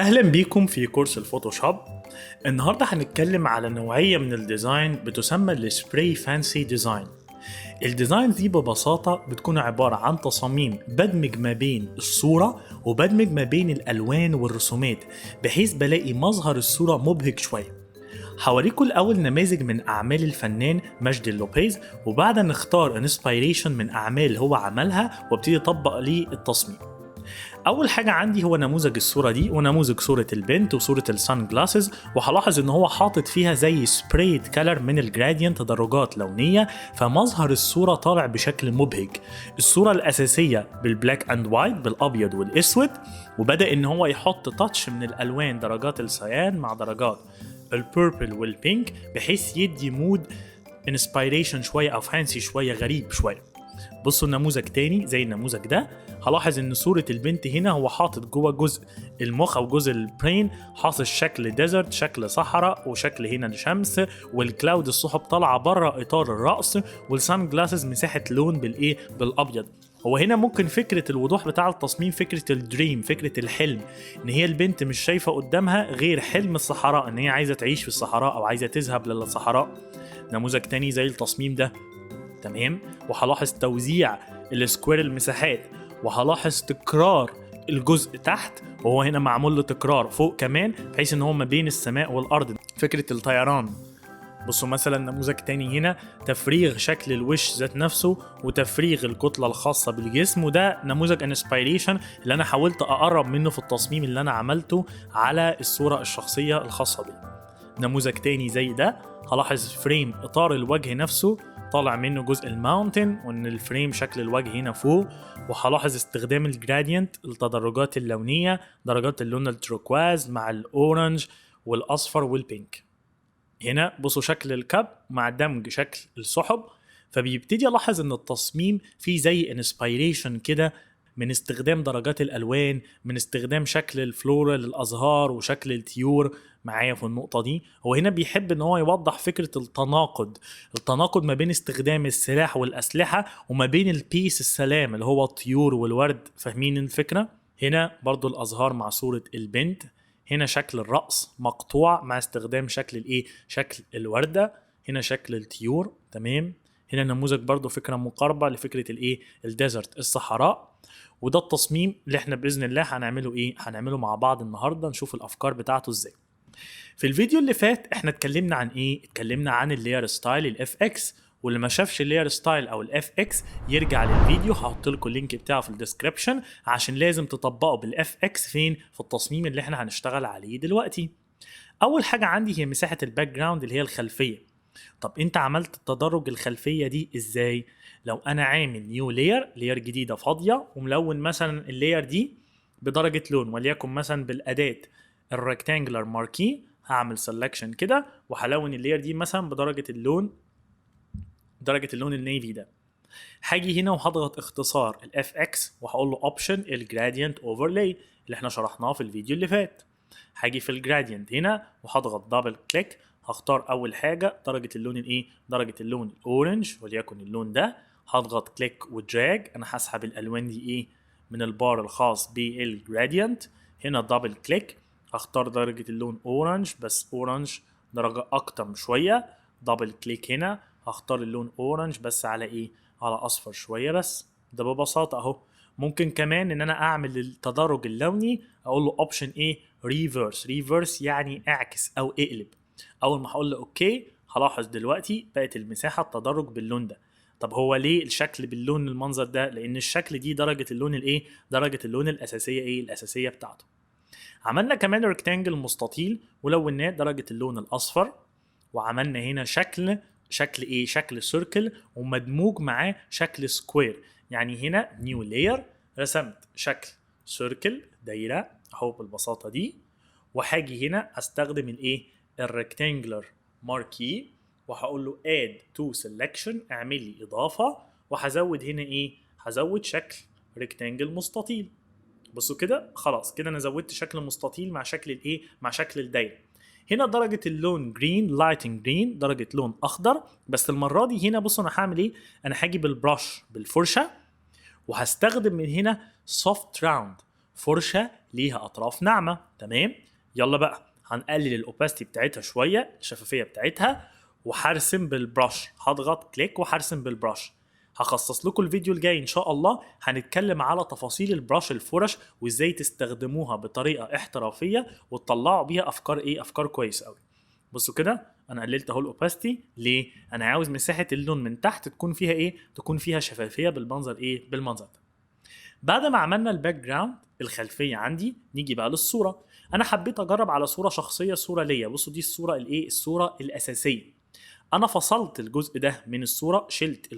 أهلا بيكم في كورس الفوتوشوب. النهاردة هنتكلم على نوعية من الديزاين بتسمى السبراي فانسي ديزاين. الديزاين دي ببساطة بتكون عبارة عن تصاميم بدمج ما بين الصورة وبدمج ما بين الألوان والرسومات، بحيث بلاقي مظهر الصورة مبهج شوية. هوريكم الأول نماذج من أعمال الفنان مجدي لوبيز، وبعدها نختار انسبيريشن من أعمال هو عملها وابتدي أطبق ليه التصميم. اول حاجه عندي هو نموذج الصوره دي ونموذج صوره البنت وصوره السان جلاسز، وهلاحظ ان هو حاطط فيها زي سبرايد كلر من الجرادينت، تدرجات لونيه، فمظهر الصوره طالع بشكل مبهج. الصوره الاساسيه بالبلاك اند وايت بالابيض والاسود، وبدا ان هو يحط تاتش من الالوان، درجات السيان مع درجات البيربل والبينك، بحيث يدي مود انسبيريشن شويه او فانسي شويه، غريب شويه. بصوا النموذج تاني زي النموذج ده، هلاحظ ان صورة البنت هنا هو حاطط جوه جزء المخ او جزء البرين، حاطط شكل ديزرت، شكل صحراء، وشكل هنا الشمس، والكلاود السحب طالعه بره اطار الرأس، والسان جلاسز مساحة لون بالايه بالابيض. هو هنا ممكن فكرة الوضوح بتاع التصميم، فكرة الدريم، فكرة الحلم، ان هي البنت مش شايفة قدامها غير حلم الصحراء، ان هي عايزة تعيش في الصحراء او عايزة تذهب للصحراء. نموذج تاني زي التصميم ده، تمام. وهلاحظ توزيع السكوير المساحات، وهلاحظ تكرار الجزء تحت، وهو هنا معمول له تكرار فوق كمان، بحيث ان هو ما بين السماء والارض، فكرة الطيران. بصوا مثلا نموذج تاني هنا، تفريغ شكل الوش ذات نفسه وتفريغ الكتلة الخاصة بالجسم، وده نموذج انسبيريشن اللي انا حاولت اقرب منه في التصميم اللي انا عملته على الصورة الشخصية الخاصة بي. نموذج تاني زي ده، هلاحظ فريم اطار الوجه نفسه طالع منه جزء الماونتن، وان الفريم شكل الوجه هنا فوق، وهلاحظ استخدام الجرادينت، التدرجات اللونية، درجات اللون التروكواز مع الاورنج والاصفر والبينك. هنا بصوا شكل الكب مع دمج شكل السحب، فبيبتدي الاحظ ان التصميم فيه زي انسبيريشن كده من استخدام درجات الالوان، من استخدام شكل الفلورا للازهار وشكل الطيور معايا في النقطه دي. هو هنا بيحب ان هو يوضح فكره التناقض ما بين استخدام السلاح والاسلحه وما بين البيس السلام اللي هو الطيور والورد. فاهمين الفكره؟ هنا برضو الازهار مع صوره البنت، هنا شكل الرأس مقطوع مع استخدام شكل الايه، شكل الوردة، هنا شكل الطيور، تمام. هنا نموذج برضو فكرة مقاربة لفكرة الايه، الديزرت، الصحراء. وده التصميم اللي احنا بإذن الله هنعمله ايه، هنعمله مع بعض النهاردة، نشوف الافكار بتاعته ازاي. في الفيديو اللي فات احنا اتكلمنا عن ايه، اتكلمنا عن اللاير ستايل الاف اكس، واللي ما شافش اللاير ستايل او الاف اكس يرجع للفيديو، هحط لكم اللينك بتاعه في الديسكربشن، عشان لازم تطبقوا بالاف اكس فين، في التصميم اللي احنا هنشتغل عليه دلوقتي. اول حاجه عندي هي مساحه الباك جراوند اللي هي الخلفيه. طب انت عملت التدرج الخلفيه دي ازاي؟ لو انا عامل نيو لاير جديده فاضيه، وملون مثلا اللاير دي بدرجه لون، وليكن مثلا بالاداه الريكتانجلر ماركي، هعمل سelection كده وهلون اللاير دي مثلا بدرجه اللون، درجه اللون النيفي ده. هاجي هنا وهضغط اختصار الاف اكس وهقول له اوبشن الجرادينت اوفرلاي اللي احنا شرحناه في الفيديو اللي فات. هاجي في الجرادينت هنا وهضغط دبل كليك، هختار اول حاجه درجه اللون الايه، درجه اللون الاورنج وليكن اللون ده، هضغط كليك ودراج، انا هسحب الالوان دي ايه من البار الخاص بالجرادينت. هنا دبل كليك، هختار درجه اللون اورنج، بس اورنج درجه اكتر شويه، دبل كليك هنا هختار اللون اورنج بس على ايه، على اصفر شويه بس. ده ببساطه اهو. ممكن كمان ان انا اعمل التدرج اللوني، اقول له اوبشن ايه، ريفرس يعني اعكس او اقلب. اول ما هقول له اوكي، هلاحظ دلوقتي بقت المساحه التدرج باللون ده. طب هو ليه الشكل باللون المنظر ده؟ لان الشكل دي درجه اللون الايه، درجه اللون الاساسيه ايه، الاساسيه بتاعته. عملنا كمان ريكتانجل مستطيل ولوناه درجه اللون الاصفر، وعملنا هنا شكل ايه، شكل سيركل ومدموج معاه شكل سكوير. يعني هنا نيو لاير، رسمت شكل سيركل دايره اهو بالبساطه دي، وهاجي هنا استخدم الايه، الريكتانجلر ماركي، وهقول له اد تو سelection، اعمل لي اضافه، وهزود هنا ايه، هزود شكل ريكتانجل مستطيل. بصوا كده، خلاص كده انا زودت شكل مستطيل مع شكل الايه، مع شكل الدايره. هنا درجه اللون جرين، لايتنج جرين، درجه لون اخضر، بس المره دي هنا بصوا انا هعمل ايه، انا هاجي بالبرش بالفرشه، وهستخدم من هنا سوفت راوند، فرشه ليها اطراف ناعمه. تمام، يلا بقى هنقلل الاوباستي بتاعتها شويه، الشفافيه بتاعتها، وهرسم بالبرش. هضغط كليك وهرسم بالبرش. هخصص لكم الفيديو الجاي ان شاء الله هنتكلم على تفاصيل البرش الفرش وازاي تستخدموها بطريقه احترافيه وتطلعوا بيها افكار كويس قوي. بصوا كده انا قللت اهو الاوباستي. ليه؟ انا عاوز مساحه اللون من تحت تكون فيها تكون فيها شفافيه بالمنظر ده. بعد ما عملنا الباك جراوند الخلفيه عندي، نيجي بقى للصوره. انا حبيت اجرب على صوره شخصيه، صوره ليا. بصوا دي الصوره الصوره الاساسيه. انا فصلت الجزء ده من الصوره، شلت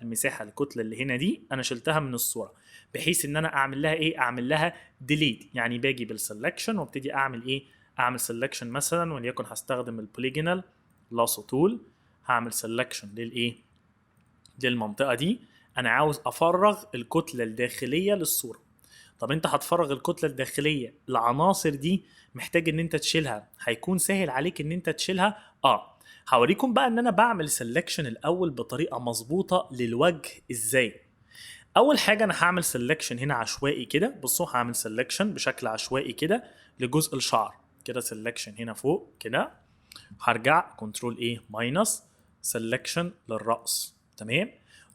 المساحه الكتله اللي هنا دي انا شلتها من الصوره، بحيث ان انا اعمل لها اعمل لها ديليت. يعني باجي بالسلكشن وابتدي اعمل اعمل سلكشن مثلا، وليكن هستخدم البوليجونال لاسو تول. هعمل سلكشن للمنطقه دي. انا عاوز افرغ الكتله الداخليه للصوره. طب انت هتفرغ الكتله الداخليه، العناصر دي محتاج ان انت تشيلها، هيكون سهل عليك ان انت تشيلها. هوريكم بقى ان انا بعمل سلكشن الاول بطريقه مظبوطه للوجه ازاي. اول حاجه انا هعمل سلكشن هنا عشوائي كده. بصوا هعمل سلكشن بشكل عشوائي كده لجزء الشعر كده، سلكشن هنا فوق كده. هرجع كنترول ماينس سلكشن للراس. تمام،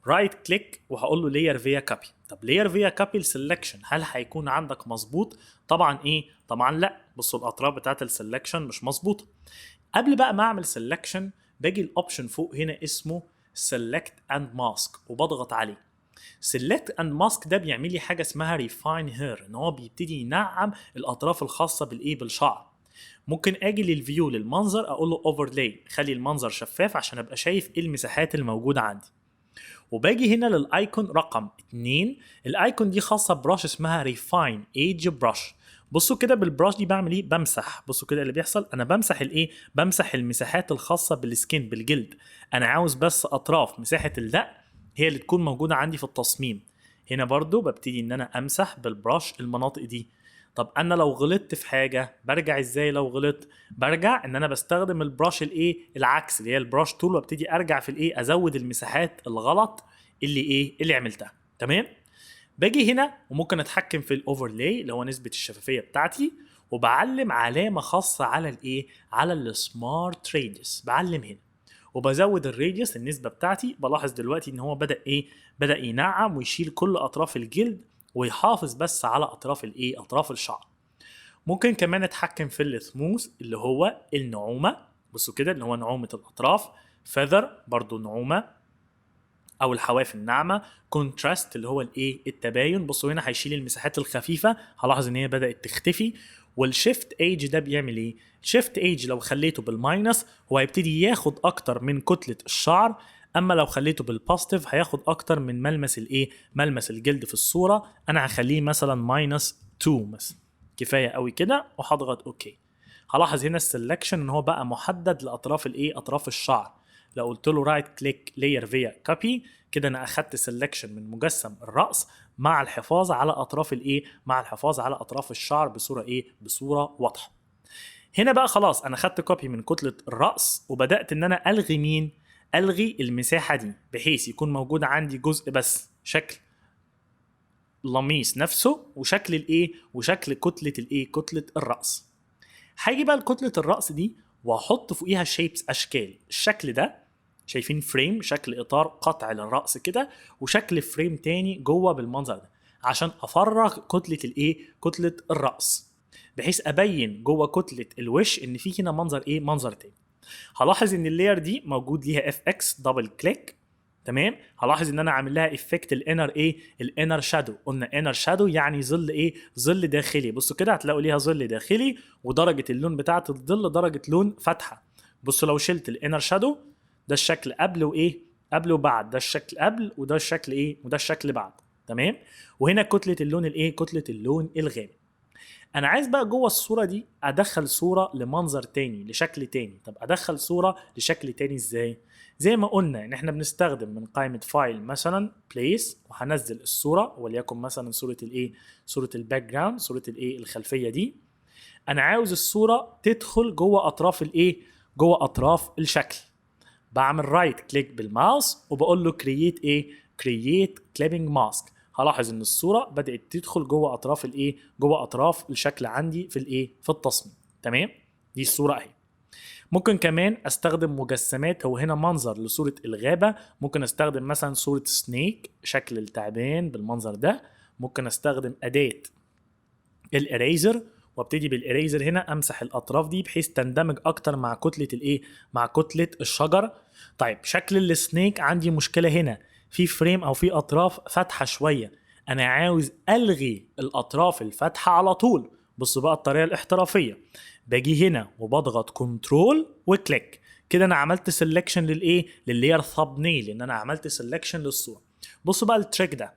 رايت كليك وهقول له لاير فيا كابي. طب لاير فيا كابي السلكشن هل هيكون عندك مظبوط؟ طبعا طبعا لا. بصوا الاطراف بتاعت السلكشن مش مظبوطه. قبل بقى ما اعمل سلكشن باجي الاوبشن فوق هنا اسمه سيلكت اند ماسك وبضغط عليه. سيلكت اند ماسك ده بيعمل لي حاجه اسمها ريفاين هير، ان هو بيبتدي ينعم الاطراف الخاصه بالشعر. ممكن اجي للفيو للمنظر اقول له اوفرلاي، خلي المنظر شفاف عشان ابقى شايف المساحات الموجوده عندي. وباجي هنا للايكون رقم 2. الايكون دي خاصه براش اسمها ريفاين ايدج براش. بصوا كده بالبراش دي بعمل بمسح. بصوا كده اللي بيحصل، انا بمسح بمسح المساحات الخاصه بالسكين بالجلد. انا عاوز بس اطراف مساحه الدق هي اللي تكون موجوده عندي في التصميم. هنا برضو ببتدي ان انا امسح بالبراش المناطق دي. طب انا لو غلطت في حاجه برجع ازاي؟ لو غلطت برجع ان انا بستخدم البراش العكس اللي هي البراش تول، وابتدي ارجع في ازود المساحات الغلط اللي عملتها. تمام، باجي هنا وممكن اتحكم في الاوفرلاي اللي هو نسبه الشفافيه بتاعتي، وبعلم علامه خاصه على على السمارت راديوس. بعلم هنا وبزود الراديوس النسبه بتاعتي. بلاحظ دلوقتي ان هو بدا ينعم ويشيل كل اطراف الجلد ويحافظ بس على اطراف الشعر. ممكن كمان اتحكم في السموث اللي هو النعومه. بصوا كده اللي هو نعومه الاطراف. فيذر برضو نعومه او الحواف الناعمه. كونتراست اللي هو التباين. بصوا هنا هيشيل المساحات الخفيفه، هلاحظ ان هي بدات تختفي. والشيفت ايج ده بيعمل شيفت ايج لو خليته بالماينس هو هيبتدي ياخد اكتر من كتله الشعر، اما لو خليته بالبوزيتيف هياخد اكتر من ملمس الجلد في الصوره. انا هخليه مثلا ماينس 2 مثلا، كفايه قوي كده، وهضغط اوكي. هلاحظ هنا السلكشن ان هو بقى محدد لاطراف اطراف الشعر. لو قلت له رايت كليك لاير فيا كوبي كده انا اخدت سلكشن من مجسم الراس مع الحفاظ على اطراف مع الحفاظ على اطراف الشعر بصوره واضحه. هنا بقى خلاص انا خدت كوبي من كتله الراس، وبدات ان انا الغي المساحه دي بحيث يكون موجود عندي جزء بس شكل لميس نفسه وشكل وشكل كتله الراس. هاجي بقى لكتله الراس دي واحط فوقيها شيبس اشكال. الشكل ده شايفين فريم، شكل اطار قطع للراس كده، وشكل فريم تاني جوه بالمنظر ده عشان افرغ كتله الراس، بحيث ابين جوه كتله الوش ان في هنا منظر تاني. هلاحظ ان اللاير دي موجود ليها اف اكس دبل كليك. تمام، هلاحظ ان انا عامل لها افكت الانر شادو. قلنا انر شادو يعني ظل داخلي. بصوا كده هتلاقوا ليها ظل داخلي، ودرجه اللون بتاعه الظل درجه لون فاتحه. بصوا لو شلت الانر شادو ده الشكل قبل قبل وبعد، ده الشكل قبل وده الشكل وده الشكل بعد. تمام، وهنا كتله اللون كتله اللون الغامق. انا عايز بقى جوه الصوره دي ادخل صوره لمنظر تاني لشكل تاني. طب ادخل صوره لشكل تاني ازاي؟ زي ما قلنا ان احنا بنستخدم من قائمه فايل مثلا بليس، وهنزل الصوره وليكن مثلا صوره الباك جراوند، صوره الخلفيه دي. انا عاوز الصوره تدخل جوه اطراف جوه اطراف الشكل. بعمل رايت كليك بالماوس وبقول له كرييت كليبنج ماسك. هلاحظ ان الصوره بدات تدخل جوه اطراف الايه، جوه اطراف الشكل عندي في الايه، في التصميم. تمام، دي الصوره اهي. ممكن كمان استخدم مجسمات، هو هنا منظر لصورة الغابة، ممكن استخدم مثلا صورة سنيك شكل التعبان بالمنظر ده. ممكن استخدم اداة الاريزر وابتدي بالاريزر هنا امسح الاطراف دي بحيث تندمج اكتر مع كتلة الايه، مع كتلة الشجر. طيب شكل السنيك عندي مشكلة هنا، في فريم او في اطراف فاتحة شوية، انا عاوز الغي الاطراف الفاتحة على طول. بصوا بقى الطريقة الاحترافية، باجي هنا وبضغط كنترول وكليك، كده انا عملت سيلكشن للايه، لللاير ثامبنيل، لان انا عملت سيلكشن للصورة. بصوا بقى التريك ده،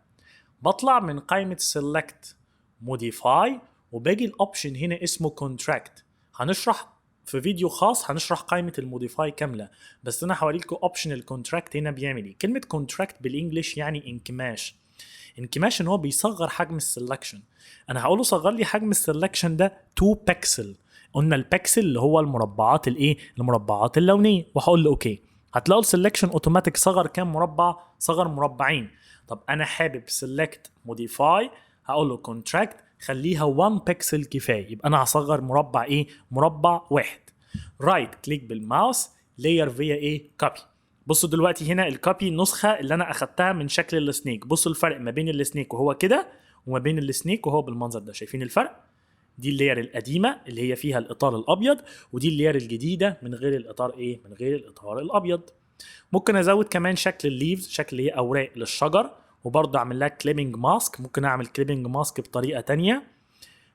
بطلع من قائمة سيلكت موديفاي وباجي الاوبشن هنا اسمه كونتراكت. هنشرح في فيديو خاص هنشرح قائمة الموديفاي كاملة، بس انا هوريلكم اوبشن الكونتراكت هنا بيعمل ايه. كلمة كونتراكت بالانجلش يعني انكماش. انكماش ان هو بيصغر حجم السلكشن. انا هقول له صغر لي حجم السلكشن ده 2 بكسل، قلنا البكسل اللي هو المربعات الايه، المربعات اللونيه، وهقول له اوكي. هتلاقوا السلكشن اوتوماتيك صغر كام مربع، صغر مربعين. طب انا حابب سيلكت موديفاي، هقول له كونتراكت خليها 1 بكسل كفايه، يبقى انا هصغر مربع ايه، مربع واحد. رايت كليك بالماوس لاير فيا ايه، كوبي. بصوا دلوقتي هنا الكوبي النسخه اللي انا اخدتها من شكل السنيك. بصوا الفرق ما بين السنيك وهو كده وما بين السنيك وهو بالمنظر ده، شايفين الفرق؟ دي اللاير القديمه اللي هي فيها الاطار الابيض، ودي اللاير الجديده من غير الاطار ايه، من غير الاطار الابيض. ممكن ازود كمان شكل الليفز، شكل هي اوراق للشجر، وبرضه اعمل لها كليبنج ماسك. ممكن اعمل كليبنج ماسك بطريقه تانية،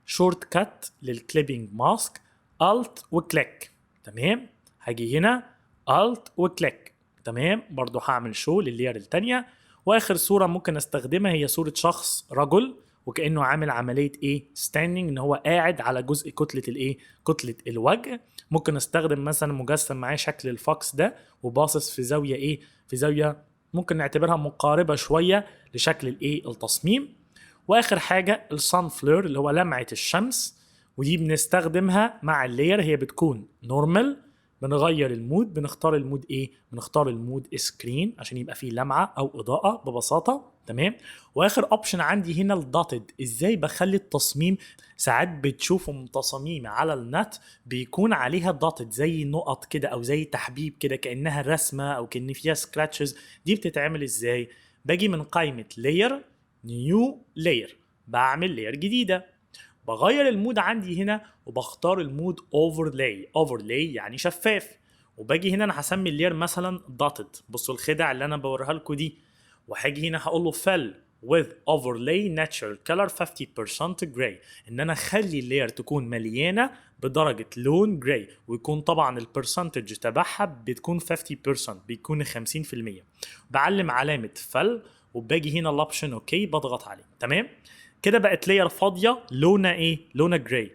شورت كات للكليبنج ماسك، الت وكليك. تمام، هاجي هنا الت وكليك. تمام، برضه هعمل شو لللاير التانية. واخر صوره ممكن استخدمها هي صوره شخص رجل وكانه عامل عمليه ايه، ستاندنج، ان هو قاعد على جزء كتله الايه، كتله الوجه. ممكن استخدم مثلا مجسم معاه شكل الفوكس ده وباصص في زاويه ايه، في زاويه ممكن نعتبرها مقاربه شويه لشكل الايه، التصميم. واخر حاجه الصن فلير اللي هو لمعه الشمس، ودي بنستخدمها مع اللاير، هي بتكون نورمال. بنغير المود، بنختار المود ايه، بنختار المود سكرين عشان يبقى فيه لمعه او اضاءه ببساطه. تمام. واخر اوبشن عندي هنا الداتد، ازاي بخلي التصميم، ساعات بتشوفوا تصاميم على النت بيكون عليها داتد زي نقط كده او زي تحبيب كده كانها رسمه او كان فيها سكراتشز. دي بتتعمل ازاي؟ باجي من قائمه لاير، نيو لاير، بعمل لاير جديده، بغير المود عندي هنا وبختار المود اوفرلاي. اوفرلاي يعني شفاف. وباجي هنا انا هسمي اللاير مثلا داتد. بصوا الخدع اللي انا بوريها لكم دي. وهاجي هنا هقول له fill with overlay natural color 50% gray، ان انا اخلي اللاير تكون مليانه بدرجه لون جراي، ويكون طبعا البرسنتج تبعها بتكون 50%، بيكون 50%. بعلم علامه fill وباجي هنا الاوبشن اوكي، بضغط عليه. تمام، كده بقت لاير فاضيه لونها ايه، لونها جراي.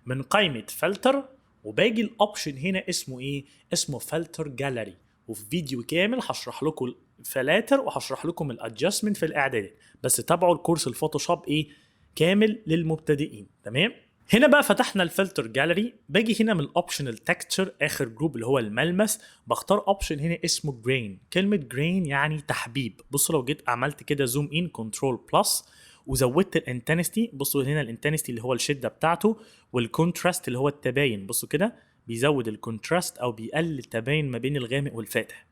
من قائمه فلتر وباجي الاوبشن هنا اسمه ايه، اسمه فلتر جاليري، وفي فيديو كامل هشرح لكم الفلاتر وهشرح لكم الادجستمنت في الاعدادات، بس تابعوا الكورس الفوتوشوب ايه، كامل للمبتدئين. تمام. هنا بقى فتحنا الفلتر جاليري، باجي هنا من الاوبشن التكتشر اخر جروب اللي هو الملمس، بختار اوبشن هنا اسمه جرين. كلمه جرين يعني تحبيب. بصوا لو جيت عملت كده زوم ان كنترول بلس وزودت الانتنستي، بصوا هنا الانتنستي اللي هو الشده بتاعته، والكونتراست اللي هو التباين، بصوا كده بيزود الكونتراست او بيقلل التباين ما بين الغامق والفاتح.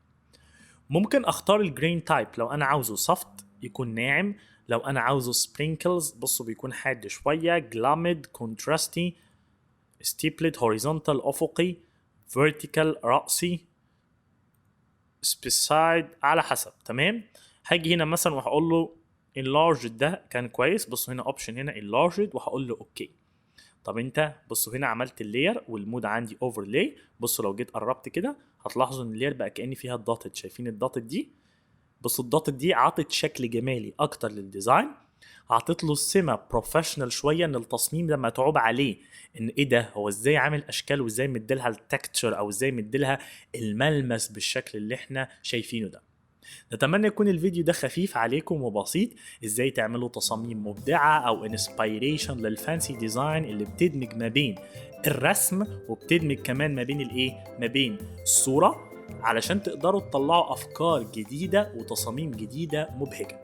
ممكن اختار الجرين تايب، لو انا عاوزه سوفت يكون ناعم، لو انا عاوزه سبرينكلز بصوا بيكون حاد شويه، جلامد، كونتراستي، ستيبلت، هوريزونتال افقي، فيرتيكال راسي، سبيسايد، على حسب. تمام. هاجي هنا مثلا وهقول له enlarged، ده كان كويس. بصوا هنا اوبشن هنا enlarged وهقول له اوكي. طب انت بصوا هنا عملت اللاير والمود عندي اوفرلاي. بصوا لو جيت قربت كده هتلاحظوا ان اللاير بقى كأن فيها الداتد، شايفين الداتد دي؟ بصوا الداتد دي عطت شكل جمالي اكتر للديزاين، عطت له السمه بروفيشنال شويه، ان التصميم لما تعوب عليه ان ايه ده، هو ازاي عامل اشكال وازاي مديلها التكتشر او ازاي مديلها الملمس بالشكل اللي احنا شايفينه ده. نتمنى يكون الفيديو ده خفيف عليكم وبسيط، ازاي تعملوا تصاميم مبدعة او انسبيريشن للفانسي ديزاين اللي بتدمج ما بين الرسم وبتدمج كمان ما بين الايه، ما بين الصورة، علشان تقدروا تطلعوا افكار جديدة وتصاميم جديدة مبهجة.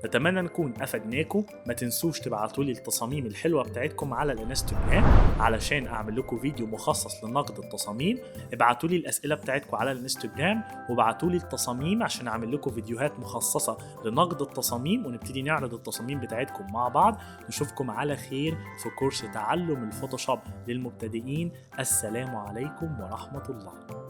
بتمنى نكون افدناكم. ما تنسوش تبعتوا لي التصاميم الحلوه بتاعتكم على الانستجرام علشان اعمل لكم فيديو مخصص لنقد التصاميم. ابعتوا لي الاسئله بتاعتكم على الانستجرام وابعتوا لي التصاميم عشان اعمل لكم فيديوهات مخصصه لنقد التصاميم، ونبتدي نعرض التصاميم بتاعتكم مع بعض. نشوفكم على خير في كورس تعلم الفوتوشوب للمبتدئين. السلام عليكم ورحمه الله.